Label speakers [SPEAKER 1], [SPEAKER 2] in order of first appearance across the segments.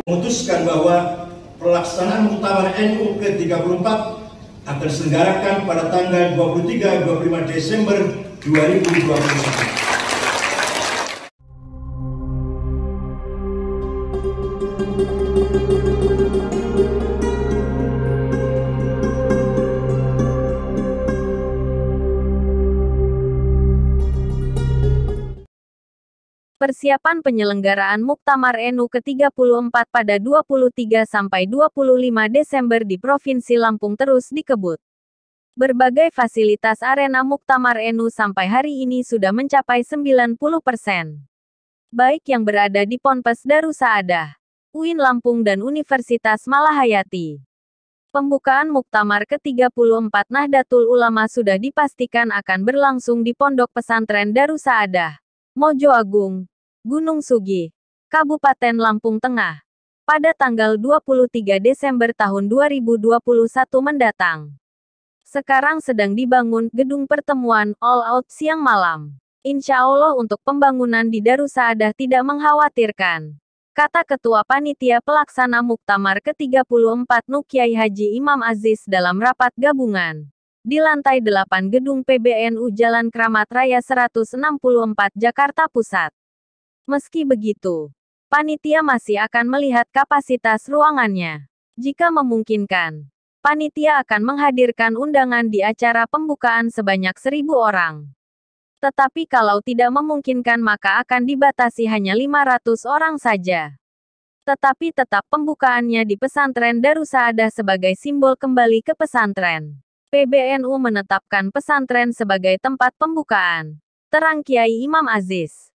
[SPEAKER 1] Memutuskan bahwa pelaksanaan Muktamar NU ke-34 akan diselenggarakan pada tanggal 23-25 Desember 2021.
[SPEAKER 2] Persiapan penyelenggaraan Muktamar NU ke-34 pada 23 sampai 25 Desember di Provinsi Lampung terus dikebut. Berbagai fasilitas arena Muktamar NU sampai hari ini sudah mencapai 90%. Baik yang berada di Ponpes Darussaadah, UIN Lampung dan Universitas Malahayati. Pembukaan Muktamar ke-34 Nahdlatul Ulama sudah dipastikan akan berlangsung di Pondok Pesantren Darussaadah, Mojo Agung, Gunung Sugi, Kabupaten Lampung Tengah, pada tanggal 23 Desember tahun 2021 mendatang. Sekarang sedang dibangun gedung pertemuan all out siang malam. Insya Allah untuk pembangunan di Darussaadah tidak mengkhawatirkan, kata Ketua Panitia Pelaksana Muktamar ke-34 NU Kyai Haji Imam Aziz dalam rapat gabungan di lantai 8 gedung PBNU Jalan Kramat Raya 164 Jakarta Pusat. Meski begitu, panitia masih akan melihat kapasitas ruangannya. Jika memungkinkan, panitia akan menghadirkan undangan di acara pembukaan sebanyak 1.000 orang. Tetapi kalau tidak memungkinkan maka akan dibatasi hanya 500 orang saja. Tetapi tetap pembukaannya di pesantren Darussaadah sebagai simbol kembali ke pesantren. PBNU menetapkan pesantren sebagai tempat pembukaan, terang Kyai Imam Aziz.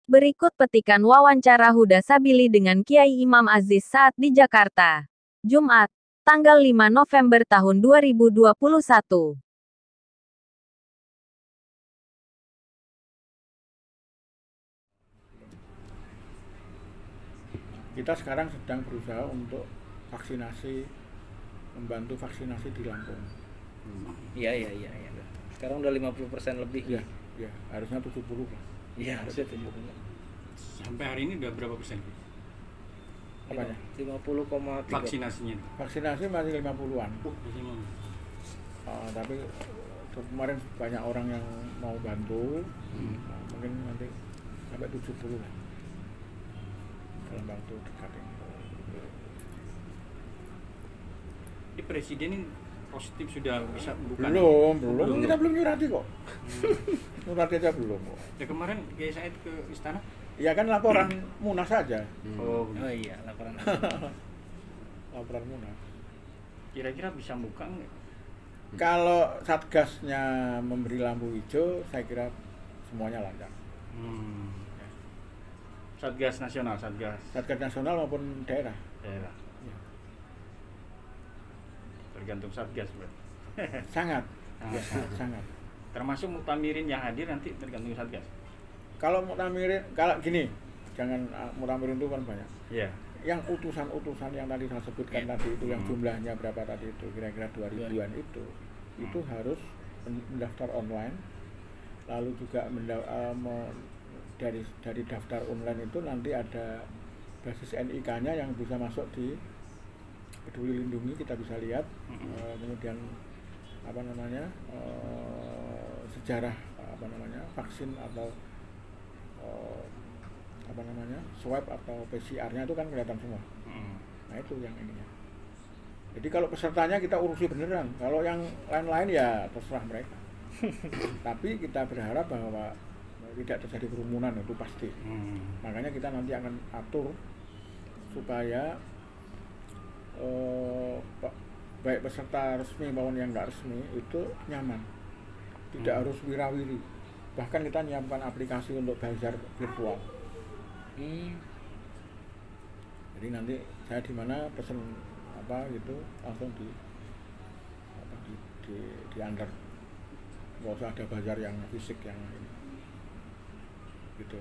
[SPEAKER 2] Berikut petikan wawancara Huda Sabili dengan Kyai Imam Aziz saat di Jakarta, Jumat, tanggal 5 November tahun 2021.
[SPEAKER 3] Kita sekarang sedang berusaha untuk vaksinasi, membantu vaksinasi di Lampung.
[SPEAKER 4] Iya. Sekarang udah 50% lebih.
[SPEAKER 3] Ya, harusnya 70 lah.
[SPEAKER 4] Iya, harusnya 70.
[SPEAKER 5] Sampai hari ini udah berapa persen?
[SPEAKER 3] Apanya?
[SPEAKER 4] 50,3.
[SPEAKER 5] Vaksinasinya?
[SPEAKER 3] Vaksinasi masih 50-an. Tapi kemarin banyak orang yang mau bantu, mungkin nanti sampai 70 lah dalam waktu dekat ini.
[SPEAKER 5] Di Presiden ini positif sudah bisa bukan?
[SPEAKER 3] Belum. Kita belum nyurati kok. Nyurati aja belum kok.
[SPEAKER 5] Ya kemarin Kiai Said ke istana?
[SPEAKER 3] Ya kan laporan Munas saja.
[SPEAKER 4] Oh iya, laporan.
[SPEAKER 3] Laporan Munas.
[SPEAKER 5] Kira-kira bisa buka nggak?
[SPEAKER 3] Kalau Satgasnya memberi lampu hijau, saya kira semuanya lancar.
[SPEAKER 5] Satgas nasional,
[SPEAKER 3] Satgas nasional maupun daerah.
[SPEAKER 5] Ya. Tergantung Satgas, Bro.
[SPEAKER 3] Sangat.
[SPEAKER 5] Termasuk muktamirin yang hadir nanti tergantung Satgas.
[SPEAKER 3] Kalau gini, jangan muktamirin itu kan banyak.
[SPEAKER 5] Iya.
[SPEAKER 3] Yang utusan-utusan yang tadi saya sebutkan tadi itu, yang jumlahnya berapa tadi itu, kira-kira 2.000-an itu harus mendaftar online. Lalu juga dari daftar online itu nanti ada basis NIK-nya yang bisa masuk di Peduli Lindungi, kita bisa lihat. Kemudian sejarah vaksin atau swab atau PCR-nya itu kan kelihatan semua. Nah itu yang ininya. Jadi kalau pesertanya kita urusi beneran, kalau yang lain-lain ya terserah mereka. Tapi kita berharap bahwa tidak terjadi kerumunan, itu pasti. Makanya kita nanti akan atur supaya baik peserta resmi maupun yang nggak resmi itu nyaman, tidak harus wirawiri. Bahkan kita nyiapkan aplikasi untuk bazar virtual. Jadi nanti saya di mana pesen gitu langsung diantar, nggak usah ada bazar yang fisik yang ini gitu.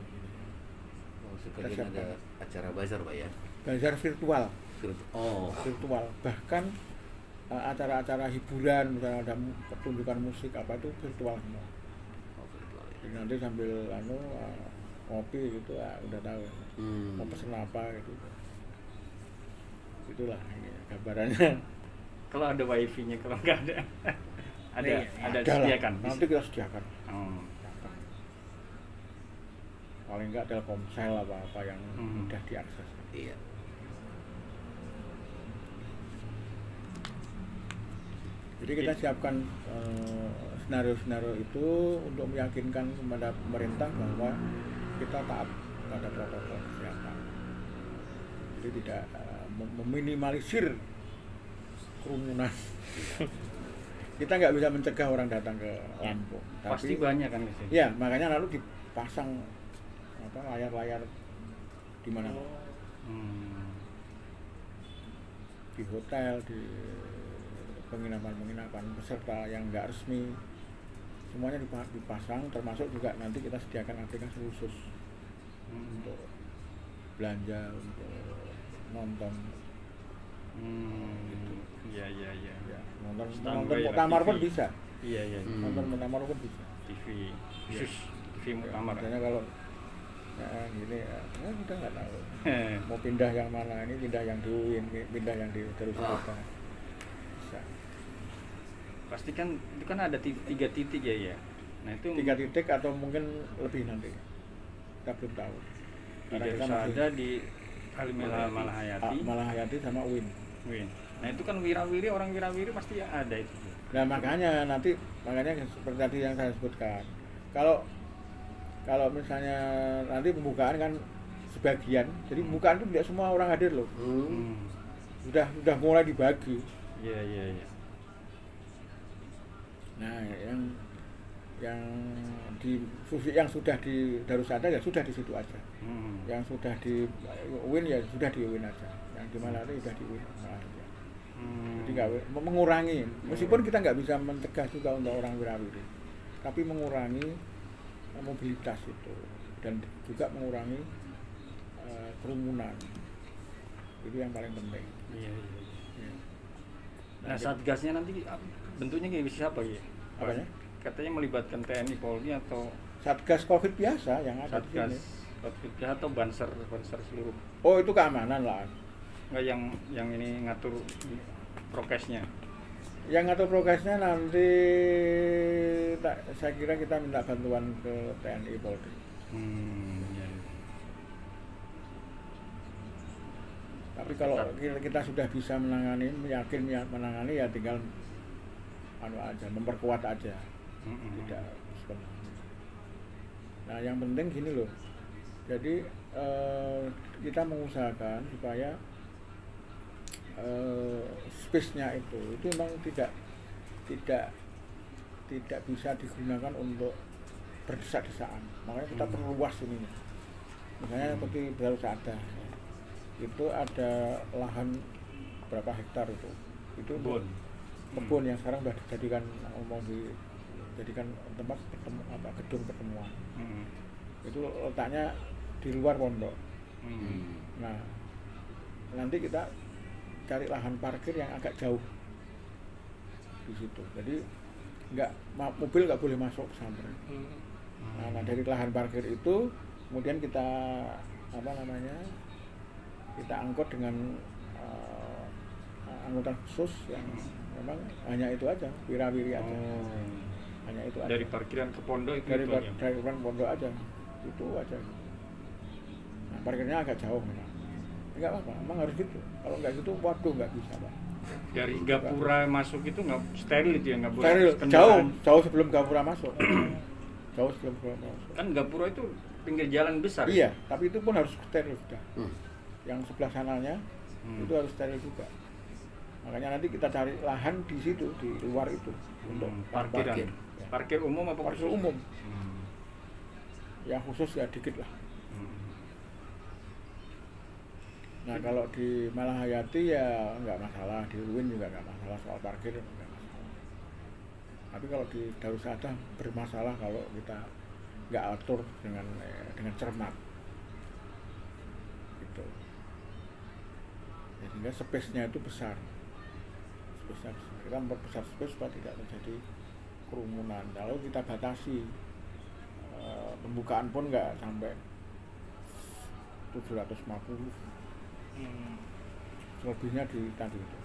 [SPEAKER 6] Sekarang ada acara bazar Pak ya?
[SPEAKER 3] Bazar virtual.
[SPEAKER 6] Virtual.
[SPEAKER 3] Bahkan acara-acara hiburan, misalnya ada pertunjukan musik apa itu virtual semua.
[SPEAKER 6] Virtual ya.
[SPEAKER 3] Jadi nanti sambil ngopi gitu udah tahu mau pesen apa gitu. Itulah ini gambarannya.
[SPEAKER 5] Kalau ada wifi-nya, kalau nggak ada ada
[SPEAKER 4] Iya,
[SPEAKER 5] ada
[SPEAKER 3] Ada lah,
[SPEAKER 5] disediakan.
[SPEAKER 3] nanti kita sediakan.
[SPEAKER 5] Oh.
[SPEAKER 3] Paling enggak Telkomsel apa yang mudah diakses.
[SPEAKER 6] Iya.
[SPEAKER 3] Jadi kita siapkan senario-senario itu untuk meyakinkan kepada pemerintah bahwa kita taat pada protokol kesehatan. Jadi tidak meminimalisir kerumunan. Kita nggak bisa mencegah orang datang ke Lampung.
[SPEAKER 5] Pasti banyak kan di sini.
[SPEAKER 3] Ya, makanya lalu dipasang layar-layar di mana? Di hotel, di penginapan peserta yang nggak resmi, semuanya dipasang, termasuk juga nanti kita sediakan aplikasi khusus untuk belanja, untuk nonton.
[SPEAKER 5] Gitu. Iya.
[SPEAKER 3] Ya, nonton
[SPEAKER 5] Standby
[SPEAKER 3] muktamar
[SPEAKER 5] TV.
[SPEAKER 3] pun bisa.
[SPEAKER 5] Iya.
[SPEAKER 3] Nonton muktamar pun bisa.
[SPEAKER 5] TV khusus TV muktamar.
[SPEAKER 3] Makanya kalau gini kita nggak tahu mau pindah yang mana, ini pindah yang di UIN, pindah yang di Darussalam. Bisa.
[SPEAKER 5] Pasti kan itu kan ada 3 titik ya. Nah itu
[SPEAKER 3] 3 titik atau mungkin lebih nanti. Kita belum tahu.
[SPEAKER 5] di ada di Malahayati.
[SPEAKER 3] Malahayati sama UIN.
[SPEAKER 5] Nah itu kan wirawiri, orang wirawiri pasti ada itu.
[SPEAKER 3] Nah makanya seperti tadi yang saya sebutkan, kalau misalnya nanti pembukaan kan sebagian, jadi pembukaan itu tidak semua orang hadir loh. Sudah mulai dibagi.
[SPEAKER 5] Iya.
[SPEAKER 3] Nah yang sudah di Darussalam ya sudah di situ aja. Yang sudah di UIN ya sudah di UIN aja. Yang di mana itu sudah di UIN. Jadi nggak mengurangi, meskipun kita nggak bisa mencegah juga untuk orang wirawiri, tapi mengurangi mobilitas itu dan juga mengurangi kerumunan. Itu yang paling penting.
[SPEAKER 5] Iya. Nah satgasnya nanti bentuknya kayak siapa ya?
[SPEAKER 3] Apanya?
[SPEAKER 5] Katanya melibatkan TNI, Polri atau
[SPEAKER 3] Satgas COVID biasa yang ada di
[SPEAKER 5] satgas
[SPEAKER 3] sini.
[SPEAKER 5] COVID atau banser seluruh.
[SPEAKER 3] Oh itu keamanan lah.
[SPEAKER 5] Nggak yang ini ngatur prokesnya.
[SPEAKER 3] Yang ngatur prokesnya nanti saya kira kita minta bantuan ke TNI Polri.
[SPEAKER 5] Iya.
[SPEAKER 3] Tapi kalau kita sudah bisa menangani, menangani ya tinggal aja, memperkuat aja. Tidak sebenarnya. Nah yang penting gini loh. Jadi kita mengusahakan supaya space-nya itu memang tidak bisa digunakan untuk berdesak-desakan. Makanya kita perluas ini. Misalnya seperti Darussalam itu ada lahan berapa hektar itu kebun yang sekarang sudah dijadikan tempat gedung pertemuan. Itu letaknya di luar pondok. Nah nanti kita cari lahan parkir yang agak jauh di situ, jadi mobil nggak boleh masuk pesantren. Nah dari lahan parkir itu kemudian kita kita angkut dengan angkutan khusus yang memang hanya itu aja, wirawiri aja. Hanya itu aja.
[SPEAKER 5] Dari parkiran ke pondok itu
[SPEAKER 3] dari parkiran pondok aja, itu aja. Nah, parkirnya agak jauh memang. Enggak apa-apa, emang harus gitu. Kalau enggak gitu, waduh nggak bisa, Pak.
[SPEAKER 5] Dari Gapura masuk itu nggak steril itu ya, nggak boleh.
[SPEAKER 3] Steril,
[SPEAKER 5] kendaraan.
[SPEAKER 3] jauh sebelum Gapura masuk. Jauh sebelum Gapura masuk.
[SPEAKER 5] Kan Gapura itu pinggir jalan besar.
[SPEAKER 3] Iya, tapi itu pun harus steril sudah. Yang sebelah sananya itu harus steril juga. Makanya nanti kita cari lahan di situ, di luar itu untuk
[SPEAKER 5] parkiran.
[SPEAKER 3] parkir.
[SPEAKER 5] Parkir umum apa
[SPEAKER 3] Parkir
[SPEAKER 5] khusus?
[SPEAKER 3] umum. Yang khusus ya dikit lah. Nah kalau di Malahayati ya nggak masalah, di UIN juga nggak masalah soal parkir, nggak masalah. Tapi kalau di Darussalam bermasalah kalau kita nggak atur dengan cermat, gitu. Ya, sehingga space-nya itu besar, kita memperbesar space supaya tidak terjadi kerumunan. Lalu kita batasi pembukaan pun nggak sampai 750, selebihnya di tadi itu.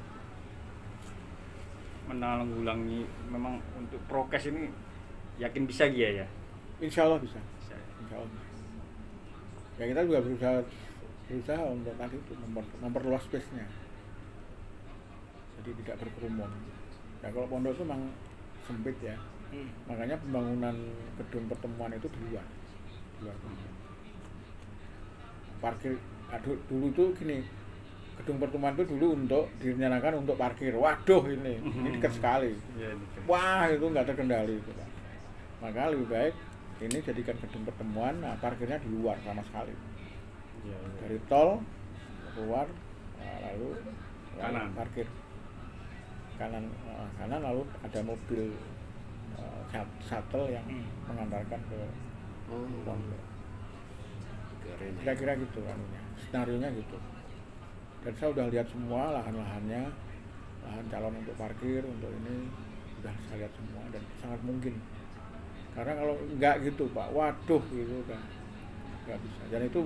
[SPEAKER 5] Menanggulangi memang untuk prokes ini yakin bisa Gia ya?
[SPEAKER 3] Insya Allah bisa.
[SPEAKER 5] Bisa.
[SPEAKER 3] Insya Allah bisa. Ya kita juga berusaha untuk tadi itu memperluas space-nya. Jadi tidak berkerumun. Ya kalau pondok itu memang sempit ya. Makanya pembangunan gedung pertemuan itu di luar pondok. Parkir dulu tuh gini, gedung pertemuan itu dulu direncanakan untuk parkir. Waduh ini dekat sekali.
[SPEAKER 5] Ya,
[SPEAKER 3] Wah itu nggak terkendali itu Pak. Maka lebih baik ini jadikan gedung pertemuan, nah parkirnya di luar sama sekali.
[SPEAKER 5] ya.
[SPEAKER 3] Dari tol keluar, lalu
[SPEAKER 5] Kanan.
[SPEAKER 3] parkir kanan lalu ada mobil shuttle yang mengantarkan ke pondok. Kira-kira gitu kan, senarionya gitu. Dan saya udah lihat semua lahan-lahannya, lahan calon untuk parkir, untuk ini udah saya lihat semua dan sangat mungkin. Karena kalau enggak gitu Pak, waduh gitu kan, nggak bisa. Dan itu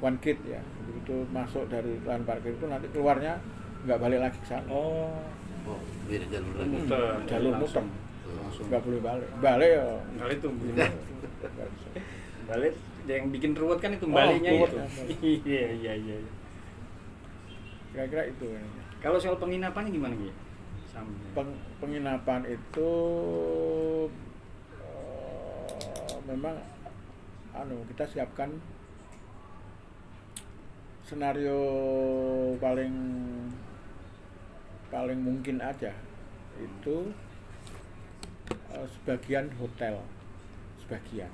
[SPEAKER 3] one gate ya, begitu masuk dari lahan parkir itu nanti keluarnya nggak balik lagi ke sana.
[SPEAKER 6] Oh, beda jalur lagi.
[SPEAKER 3] Jalur muter,
[SPEAKER 5] Langsung.
[SPEAKER 3] nggak boleh balik ya.
[SPEAKER 5] Balik tuh.
[SPEAKER 3] Nggak bisa.
[SPEAKER 5] Balik yang bikin ruwet kan itu
[SPEAKER 3] Oh,
[SPEAKER 5] baliknya
[SPEAKER 3] ruwet,
[SPEAKER 5] itu.
[SPEAKER 3] ya.
[SPEAKER 5] Iya.
[SPEAKER 3] Kira-kira itu.
[SPEAKER 5] Kalau soal penginapannya gimana Gia?
[SPEAKER 3] Penginapan itu memang kita siapkan senario paling mungkin aja itu sebagian hotel, sebagian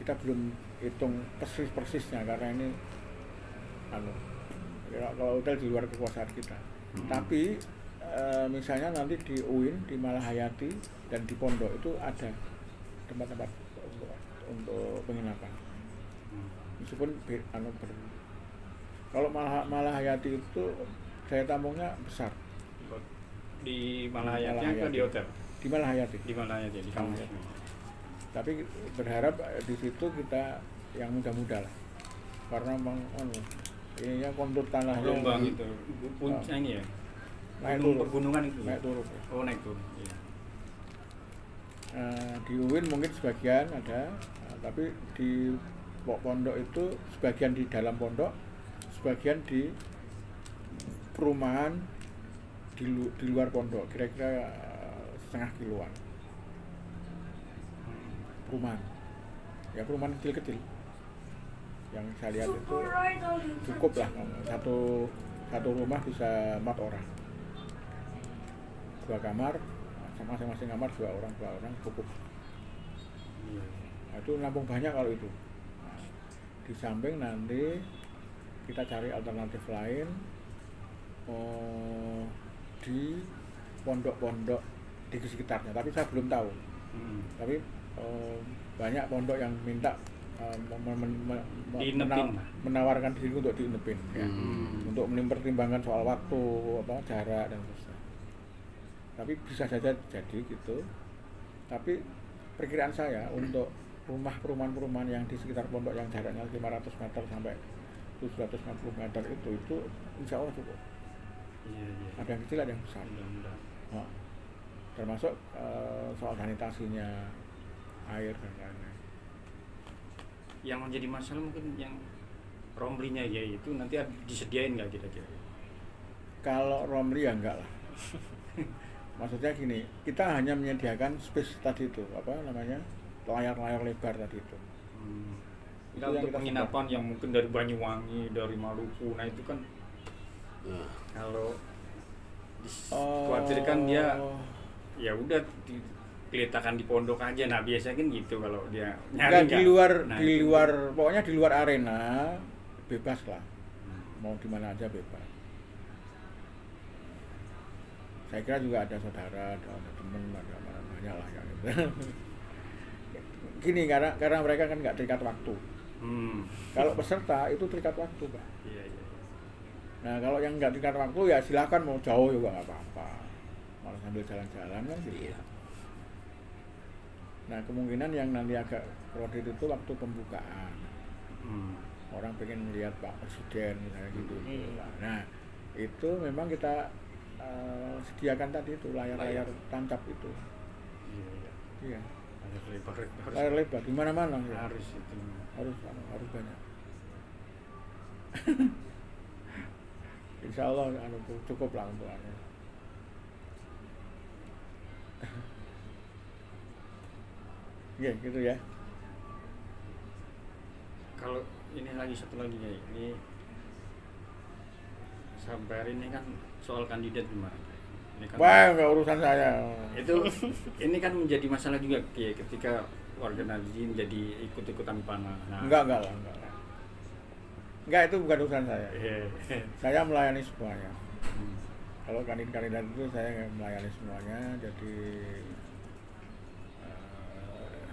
[SPEAKER 3] kita belum hitung persisnya karena ini kalau hotel di luar kekuasaan kita. Tapi misalnya nanti di UIN, di Malahayati dan di Pondok itu ada tempat-tempat untuk penginapan. Meskipun kalau Malahayati itu daya tampungnya besar.
[SPEAKER 5] Di Malahayati atau di hotel?
[SPEAKER 3] Di Malahayati.
[SPEAKER 5] Di Malahayati, di kampus.
[SPEAKER 3] Tapi berharap di situ kita yang muda-muda lah. Karena memang ininya kontur tanahnya
[SPEAKER 5] Gelombang itu, puncaknya ya?
[SPEAKER 3] naik
[SPEAKER 5] Gunung
[SPEAKER 3] turun.
[SPEAKER 5] pegunungan itu?
[SPEAKER 3] Naik turun.
[SPEAKER 5] Oh naik turun, iya.
[SPEAKER 3] Di UIN mungkin sebagian ada, tapi di pondok itu sebagian di dalam pondok, sebagian di perumahan di luar pondok, kira-kira setengah kiloan. Perumahan kecil-kecil. Yang saya lihat itu cukup lah, satu rumah bisa 4 orang, 2 kamar, masing-masing kamar 2 orang cukup. Nah, itu nampung banyak kalau itu. Nah, di samping nanti kita cari alternatif lain di pondok-pondok di sekitarnya, tapi saya belum tahu. Tapi banyak pondok yang minta menawarkan diri untuk diinepin ya. Untuk mempertimbangkan soal waktu, jarak dan sebagainya. Tapi bisa saja jadi gitu. Tapi perkiraan saya untuk perumahan-perumahan yang di sekitar pondok yang jaraknya 500 meter sampai 750 meter itu insya Allah cukup.
[SPEAKER 5] Iya.
[SPEAKER 3] Ada yang kecil, ada yang besar. Nah, termasuk soal sanitasinya, air dan lain-lain.
[SPEAKER 5] Yang menjadi masalah mungkin yang romlinya ya itu nanti disediain nggak kira-kira?
[SPEAKER 3] Kalau romli ya enggak lah. Maksudnya gini, kita hanya menyediakan space tadi itu, layar-layar lebar tadi itu. Itu
[SPEAKER 5] Kalau
[SPEAKER 3] yang
[SPEAKER 5] untuk
[SPEAKER 3] kita
[SPEAKER 5] penginapan yang mungkin dari Banyuwangi, dari Maluku, nah itu kan kalau dikhawatirkan dia ya udah diletakkan di pondok aja. Nah biasanya kan gitu kalau dia nyari
[SPEAKER 3] di luar pokoknya di luar arena bebas lah, mau di mana aja bebas. Saya kira juga ada saudara, ada teman, ada banyak lah yang gitu. Gini, karena mereka kan nggak terikat waktu. Kalau peserta itu terikat waktu, Pak.
[SPEAKER 5] Iya.
[SPEAKER 3] Nah kalau yang nggak terikat waktu ya silakan, mau jauh juga nggak apa-apa, malah sambil jalan-jalan kan gitu.
[SPEAKER 6] Iya.
[SPEAKER 3] Nah kemungkinan yang nanti agak kredit itu waktu pembukaan. Orang pengen melihat Pak Presiden misalnya gitu. Nah itu memang kita sediakan tadi itu layar-layar tancap itu. Iya. Layar lebar di mana-mana ya. Harus banyak. Insya Allah cukup lah untuk anu. Ya gitu ya.
[SPEAKER 5] Kalau ini lagi satu lagi ya, ini sampai hari ini kan soal kandidat gimana? Ini kan
[SPEAKER 3] Wah, nggak urusan saya.
[SPEAKER 5] itu ini kan menjadi masalah juga ya, ketika warga Nahdlatul jadi ikut-ikutan panah. Nah,
[SPEAKER 3] Enggak lah. Enggak, itu bukan urusan saya.
[SPEAKER 5] iya.
[SPEAKER 3] Saya melayani semuanya. Kalau kandidat itu saya melayani semuanya. Jadi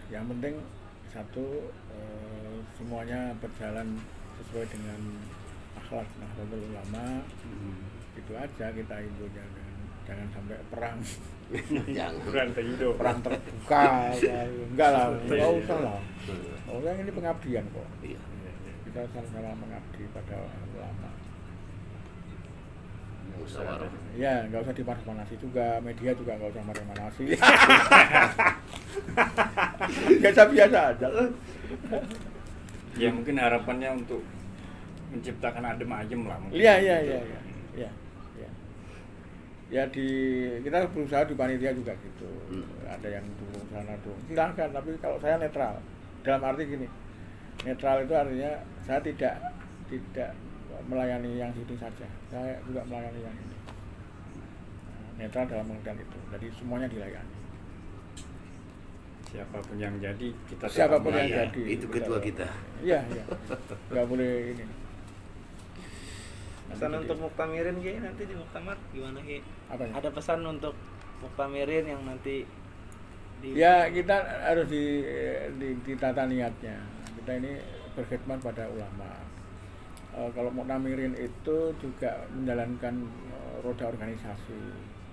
[SPEAKER 3] yang penting satu semuanya berjalan sesuai dengan akhlak Nahdlatul Ulama. Itu aja kita infonya, jangan sampai perang. Perang terbuka. Enggak lah, enggak usah lah. Orang ini pengabdian kok. Kita sama-sama mengabdi pada ulama.
[SPEAKER 6] Musyawarah.
[SPEAKER 3] Ya, nggak usah dipanas-panasi juga, media juga nggak usah panas-panasi. Biasa-biasa aja.
[SPEAKER 5] Ya mungkin harapannya untuk menciptakan adem ayem lah.
[SPEAKER 3] Iya. Ya kita berusaha di panitia juga gitu. Ada yang dukung sana dukung. Silahkan, tapi kalau saya netral. Dalam arti gini, netral itu artinya saya tidak melayani yang sini saja. Saya juga melayani yang ini. Netral dalam pengertian itu. Jadi semuanya dilayani.
[SPEAKER 5] Siapapun yang jadi kita tetap
[SPEAKER 3] Siapapun yang
[SPEAKER 5] melayani.
[SPEAKER 3] jadi.
[SPEAKER 6] Itu ketua kita.
[SPEAKER 3] Iya. Nggak boleh ini.
[SPEAKER 4] Pesan untuk muktamirin Ki nanti di muktamar gimana Ki?
[SPEAKER 3] Apa ya?
[SPEAKER 4] Ada pesan untuk muktamirin yang nanti
[SPEAKER 3] Ya kita harus ditata niatnya. Kita ini berkhidmat pada ulama. Kalau muktamirin itu juga menjalankan roda organisasi,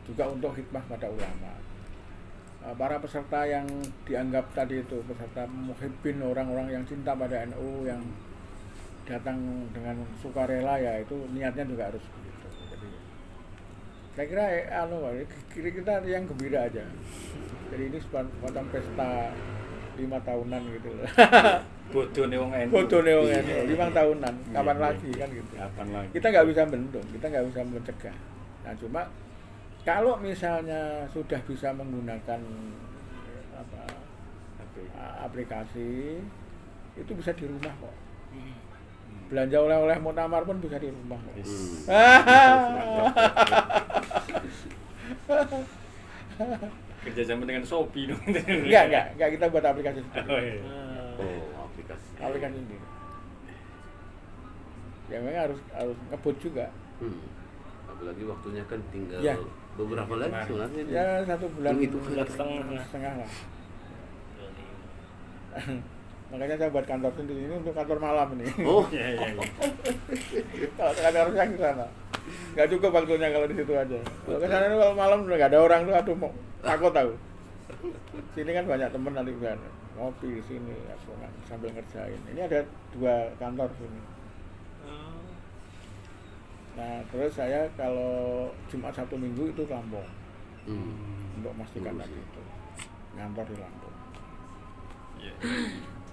[SPEAKER 3] juga untuk khidmah pada ulama. Para peserta yang dianggap tadi itu peserta muhibbin, orang-orang yang cinta pada NU, yang datang dengan sukarela, ya itu niatnya juga harus begitu. Jadi saya kira kita yang gembira aja. Jadi ini semacam pesta 5 tahunan gitu.
[SPEAKER 5] Bodone wong NU.
[SPEAKER 3] Bodone wong NU 5 tahunan. Kapan lagi kan gitu.
[SPEAKER 5] Kapan lagi?
[SPEAKER 3] Kita nggak bisa bendung, kita nggak bisa mencegah. Nah cuma kalau misalnya sudah bisa menggunakan aplikasi, itu bisa di rumah kok. Belanja oleh-oleh muktamar pun bisa di rumah kok.
[SPEAKER 5] Kerjasama dengan Shopee dong.
[SPEAKER 3] Enggak, kita buat aplikasi sendiri.
[SPEAKER 5] Oh, iya.
[SPEAKER 3] Aplikasi sendiri. Ya memang harus ngebut juga.
[SPEAKER 6] Apalagi waktunya kan tinggal
[SPEAKER 3] Ya.
[SPEAKER 6] beberapa lagi sebenarnya.
[SPEAKER 3] Ya 1 bulan
[SPEAKER 6] Itu
[SPEAKER 3] setengah lah. Makanya saya buat kantor sendiri, ini untuk kantor malam ini.
[SPEAKER 6] Oh,
[SPEAKER 5] Iya.
[SPEAKER 3] Kalau kantor saya di sana nggak cukup waktunya kalau di situ aja. Kalau ke sana kalau malam udah nggak ada orang tuh, aduh mau takut tahu. Sini kan banyak temen nanti bisa ngopi di sini, aku sambil ngerjain. Ini ada 2 kantor sini. Nah terus saya kalau Jumat Sabtu Minggu itu ke Lampung untuk memastikan tadi itu ngantor di Lampung.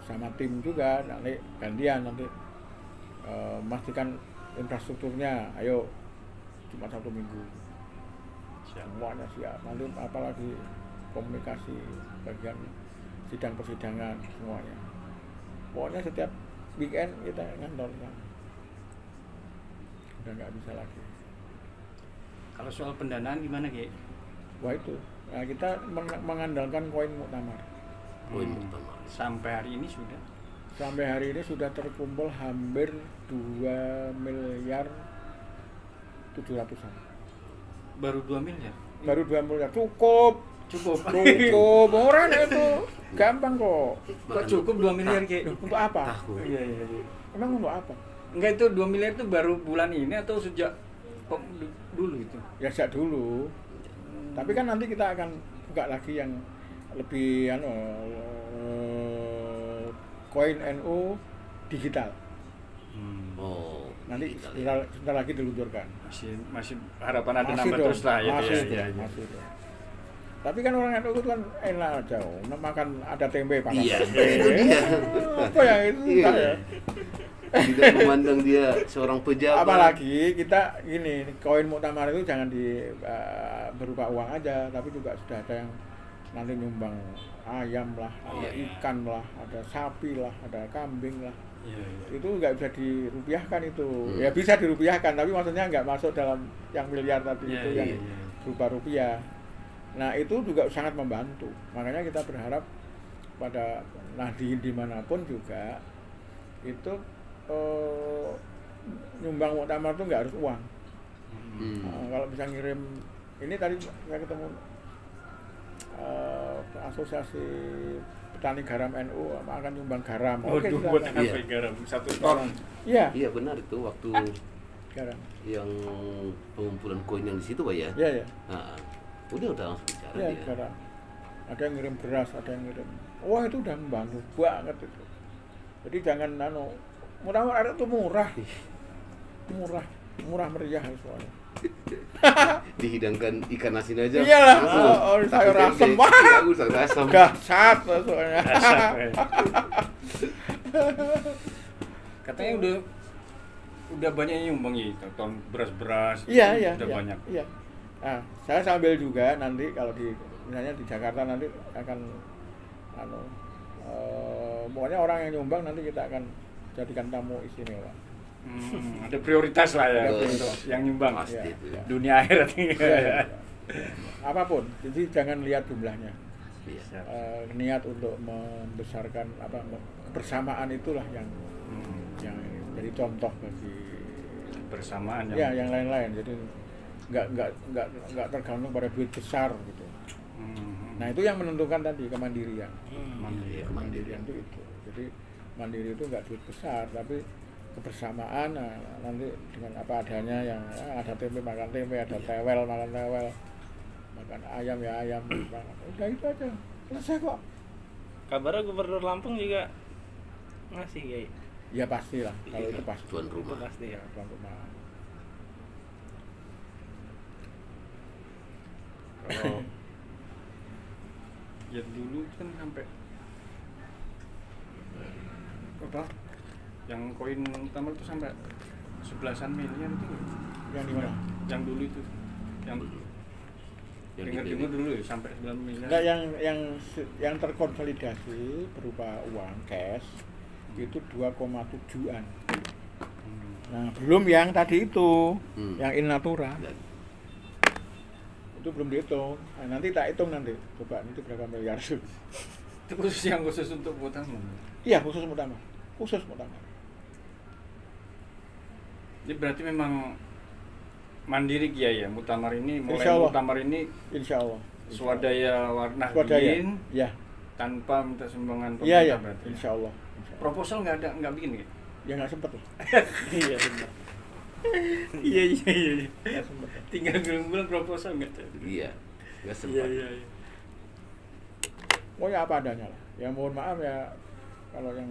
[SPEAKER 3] Sama tim juga nanti gantian nanti memastikan infrastrukturnya. Ayo Jumat Sabtu Minggu semuanya siap. Nanti apalagi komunikasi bagian sidang persidangan semuanya. Pokoknya setiap weekend kita ngantor kan. Udah nggak bisa lagi.
[SPEAKER 5] Kalau soal pendanaan gimana Ki?
[SPEAKER 3] Wah itu, nah, kita mengandalkan koin muktamar.
[SPEAKER 6] poin utama.
[SPEAKER 5] Sampai hari ini sudah.
[SPEAKER 3] Sampai hari ini sudah terkumpul hampir 2 miliar 700-an.
[SPEAKER 5] Baru 2 miliar.
[SPEAKER 3] Baru 2 miliar, cukup.
[SPEAKER 5] Cukup.
[SPEAKER 3] Orang itu gampang kok.
[SPEAKER 5] Kok cukup 2 miliar Ki?
[SPEAKER 3] Untuk apa?
[SPEAKER 5] Iya.
[SPEAKER 3] Emang untuk apa?
[SPEAKER 5] Enggak, itu 2 miliar itu baru bulan ini atau sejak dulu itu?
[SPEAKER 3] Ya sejak dulu. Tapi kan nanti kita akan buka lagi yang lebih koin NU digital.
[SPEAKER 6] Oh,
[SPEAKER 3] Nanti
[SPEAKER 6] digital ya.
[SPEAKER 3] sebentar lagi diluncurkan.
[SPEAKER 5] Masih harapan ada
[SPEAKER 3] Masih
[SPEAKER 5] nambah
[SPEAKER 3] dong,
[SPEAKER 5] terus lah ya.
[SPEAKER 3] masih
[SPEAKER 5] ya,
[SPEAKER 3] dong,
[SPEAKER 5] ya, ya.
[SPEAKER 3] masih dong. Tapi kan orang NU itu kan enak aja, makan ada tempe pakai
[SPEAKER 6] Iya,
[SPEAKER 3] tempe.
[SPEAKER 6] itu dia.
[SPEAKER 3] Apa yang itu
[SPEAKER 6] Iya.
[SPEAKER 3] entah ya.
[SPEAKER 6] Tidak memandang dia seorang pejabat.
[SPEAKER 3] Apalagi kita gini, koin muktamar itu jangan berupa uang aja, tapi juga sudah ada yang nanti nyumbang ayam lah, ada ikan lah, ada sapi lah, ada kambing lah.
[SPEAKER 5] Iya, iya.
[SPEAKER 3] Itu nggak bisa dirupiahkan itu. Ya bisa dirupiahkan, tapi maksudnya nggak masuk dalam yang miliar tadi
[SPEAKER 5] Iya,
[SPEAKER 3] itu
[SPEAKER 5] iya,
[SPEAKER 3] yang
[SPEAKER 5] iya.
[SPEAKER 3] berupa rupiah. Nah itu juga sangat membantu. Makanya kita berharap pada Nahdien dimanapun juga itu nyumbang muktamar itu nggak harus uang. Kalau bisa ngirim, ini tadi saya ketemu asosiasi petani garam NU akan nyumbang garam. Oke,
[SPEAKER 5] buat
[SPEAKER 3] silakan.
[SPEAKER 5] apa garam 1 ton?
[SPEAKER 3] Iya,
[SPEAKER 6] Iya benar itu waktu
[SPEAKER 3] garam.
[SPEAKER 6] yang pengumpulan koin yang di situ Pak ya.
[SPEAKER 3] Iya, ya.
[SPEAKER 6] Nah, udah langsung bicara
[SPEAKER 3] Iya,
[SPEAKER 6] dia.
[SPEAKER 3] garam. Ada yang ngirim beras, ada yang ngirim. Wah itu udah membantu banget itu. Jadi jangan murah itu murah meriah soalnya.
[SPEAKER 6] Dihidangkan ikan asin aja.
[SPEAKER 3] Iyalah,
[SPEAKER 6] langsung.
[SPEAKER 3] sayur
[SPEAKER 6] Pakai
[SPEAKER 3] asem,
[SPEAKER 6] tempe.
[SPEAKER 3] wah.
[SPEAKER 6] Iya, sayur asem.
[SPEAKER 3] Dahsyat soalnya.
[SPEAKER 5] Katanya udah banyak yang nyumbang ya, ton beras-beras.
[SPEAKER 3] Iya.
[SPEAKER 5] Udah banyak.
[SPEAKER 3] Iya. Nah, saya sambil juga nanti kalau misalnya di Jakarta nanti akan pokoknya orang yang nyumbang nanti kita akan jadikan tamu istimewa.
[SPEAKER 5] Ada prioritas lah ya
[SPEAKER 6] Betul.
[SPEAKER 5] untuk yang nyumbang.
[SPEAKER 6] Pasti
[SPEAKER 3] Iya,
[SPEAKER 6] itu.
[SPEAKER 3] iya.
[SPEAKER 5] Dunia akhirat ini.
[SPEAKER 3] Iya. Apapun, jadi jangan lihat jumlahnya.
[SPEAKER 6] Iya.
[SPEAKER 3] Niat untuk membesarkan kebersamaan itulah yang jadi contoh bagi
[SPEAKER 5] Bersamaan
[SPEAKER 3] yang lain-lain. Jadi nggak tergantung pada duit besar gitu. Nah itu yang menentukan tadi kemandirian.
[SPEAKER 6] Iya,
[SPEAKER 3] Kemandirian itu. Jadi mandiri itu nggak duit besar, tapi kebersamaan. Nah, nanti dengan apa adanya yang ada tempe makan tempe, ada tewel makan tewel, makan ayam ya ayam. Udah itu aja, selesai kok.
[SPEAKER 4] Kabarnya Gubernur Lampung juga ngasih kayak
[SPEAKER 3] Ya pastilah, kalau itu pasti.
[SPEAKER 6] Tuan rumah.
[SPEAKER 4] itu pasti ya.
[SPEAKER 3] Tuan rumah.
[SPEAKER 5] Kalau ya dulu kan sampai apa? Yang koin muktamar itu sampai 11-an miliar itu.
[SPEAKER 3] Yang di mana?
[SPEAKER 5] Yang dulu itu. Yang dengar dulu ya sampai 9 miliar.
[SPEAKER 3] Enggak, yang terkonsolidasi berupa uang cash itu 2,7-an. Nah, belum yang tadi itu, yang in natura. Itu belum dihitung. Nah, nanti tak hitung nanti. Coba nanti berapa miliar.
[SPEAKER 5] Itu khusus untuk muktamar.
[SPEAKER 3] Iya, khusus muktamar. Khusus muktamar.
[SPEAKER 5] Jadi berarti memang mandiri Kiai ya, muktamar ini mulai
[SPEAKER 3] Insya Allah.
[SPEAKER 5] muktamar ini
[SPEAKER 3] Insya Allah.
[SPEAKER 5] swadaya warna
[SPEAKER 3] Swadaya.
[SPEAKER 5] Nahdien
[SPEAKER 3] Ya.
[SPEAKER 5] tanpa minta sumbangan
[SPEAKER 3] Iya,
[SPEAKER 5] pemerintah
[SPEAKER 3] ya.
[SPEAKER 5] berarti.
[SPEAKER 3] Insya Allah.
[SPEAKER 5] Proposal nggak bikin ya?
[SPEAKER 3] Ya nggak sempet lah.
[SPEAKER 5] Iya benar. Iya.
[SPEAKER 3] Nggak sempet.
[SPEAKER 5] Tinggal bulan proposal nggak jadi.
[SPEAKER 6] Iya. Enggak sempat.
[SPEAKER 5] Iya.
[SPEAKER 3] Pokoknya apa adanya lah. Ya mohon maaf ya kalau yang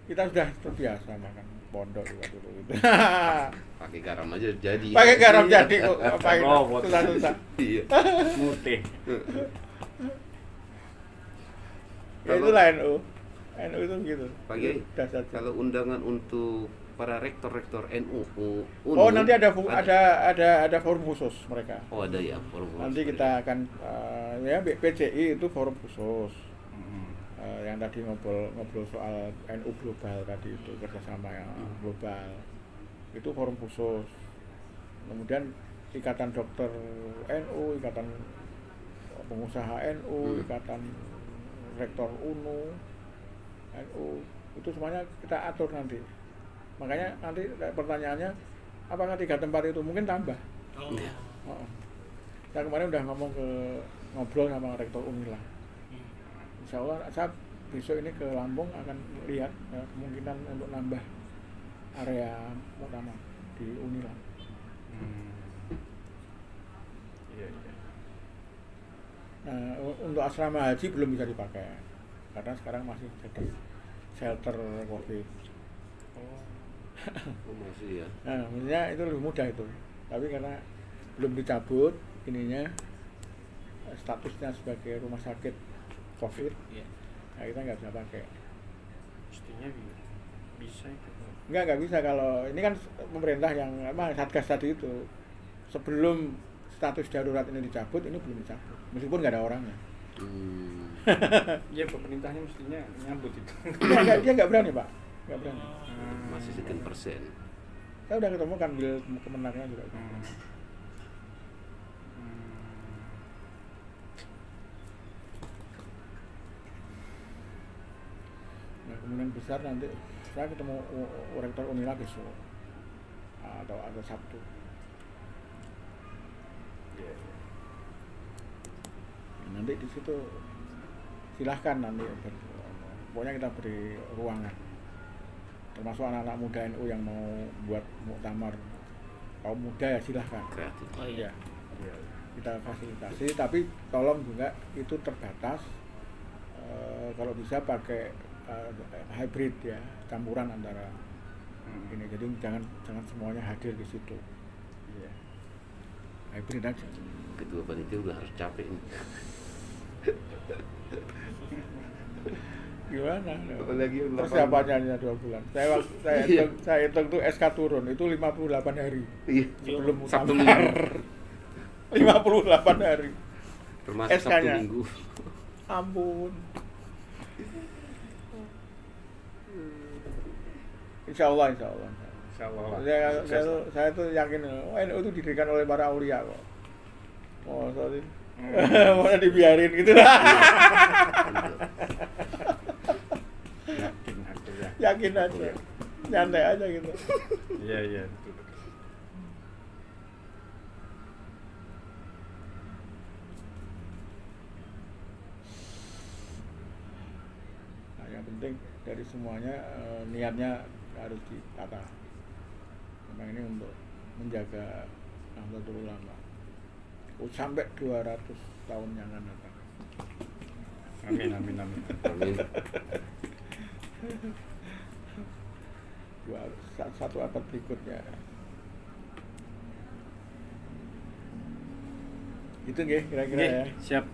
[SPEAKER 3] kita sudah terbiasa makan pondok juga dulu gitu.
[SPEAKER 6] Pakai garam aja jadi.
[SPEAKER 3] Pakai garam
[SPEAKER 6] Iya.
[SPEAKER 3] jadi kok ngapain
[SPEAKER 5] Robot.
[SPEAKER 3] susah-susah.
[SPEAKER 6] Iya.
[SPEAKER 5] Mutih.
[SPEAKER 3] Ya itulah NU. NU itu gitu.
[SPEAKER 6] Pak Kiai,
[SPEAKER 3] Dasar.
[SPEAKER 6] kalau undangan untuk para rektor-rektor NU,
[SPEAKER 3] Oh, nanti ada forum khusus mereka.
[SPEAKER 6] Oh, ada ya forum khusus
[SPEAKER 3] Nanti
[SPEAKER 6] mereka.
[SPEAKER 3] kita akan ya PCI itu forum khusus. Yang tadi ngobrol soal NU global tadi itu kerjasama yang global. Itu forum khusus. Kemudian Ikatan Dokter NU, Ikatan Pengusaha NU, Ikatan Rektor UNU, NU, itu semuanya kita atur nanti. Makanya nanti pertanyaannya, apakah 3 tempat itu mungkin tambah?
[SPEAKER 6] Iya.
[SPEAKER 3] Saya kemarin udah ngobrol sama Rektor Unila. Insya Allah saya besok ini ke Lampung akan lihat kemungkinan untuk nambah area muktamar di Unila.
[SPEAKER 5] Iya.
[SPEAKER 3] Nah, untuk asrama haji belum bisa dipakai karena sekarang masih jadi shelter COVID.
[SPEAKER 6] Oh, masih ya.
[SPEAKER 3] Nah, maksudnya itu lebih mudah itu. Tapi karena belum dicabut ininya statusnya sebagai rumah sakit COVID,
[SPEAKER 5] Iya.
[SPEAKER 3] nah kita nggak bisa pakai.
[SPEAKER 5] Mestinya bisa itu.
[SPEAKER 3] Nggak bisa kalau ini kan pemerintah yang Satgas tadi itu sebelum status darurat ini dicabut, ini belum dicabut meskipun nggak ada orangnya.
[SPEAKER 5] Ya pemerintahnya mestinya nyambut itu.
[SPEAKER 3] Dia nggak berani Pak, nggak berani.
[SPEAKER 6] Masih sekian persen.
[SPEAKER 3] Saya udah ketemu kan bil kemenangnya juga. Nah, kemungkinan besar nanti saya ketemu rektor Unila besok atau ada Sabtu. Nanti di situ silahkan nanti pokoknya kita beri ruangan termasuk anak-anak muda NU yang mau buat muktamar kaum muda ya silahkan
[SPEAKER 6] Kreatif.
[SPEAKER 4] Oh iya.
[SPEAKER 3] ya, kita fasilitasi tapi tolong juga itu terbatas kalau bisa pakai hybrid ya campuran antara ini jadi jangan semuanya hadir di situ ya. Hybrid aja.
[SPEAKER 6] Ketua panitia udah harus capek nih.
[SPEAKER 3] Gimana?
[SPEAKER 6] Apalagi
[SPEAKER 3] persiapannya hanya 2 bulan. Saya hitung tuh SK turun itu 58 hari.
[SPEAKER 6] Iya.
[SPEAKER 3] Sebelum
[SPEAKER 6] Sabtu
[SPEAKER 3] muktamar.
[SPEAKER 6] Minggu.
[SPEAKER 3] 58 hari.
[SPEAKER 6] Termasuk Sabtu
[SPEAKER 3] SK-nya.
[SPEAKER 6] Minggu.
[SPEAKER 3] Ampun. Insya Allah. Saya tuh yakin NU itu didirikan oleh para aulia kok. Oh, sorry. Mana dibiarin gitu. Yakin aja. Nyantai aja gitu.
[SPEAKER 5] Iya.
[SPEAKER 3] Nah, yang penting dari semuanya niatnya harus ditata. Memang ini untuk menjaga Nahdlatul Ulama sampai 200 tahun yang akan datang.
[SPEAKER 5] Amin.
[SPEAKER 6] Amin.
[SPEAKER 3] Satu abad berikutnya. Itu nggih kira-kira ya.
[SPEAKER 5] Siap.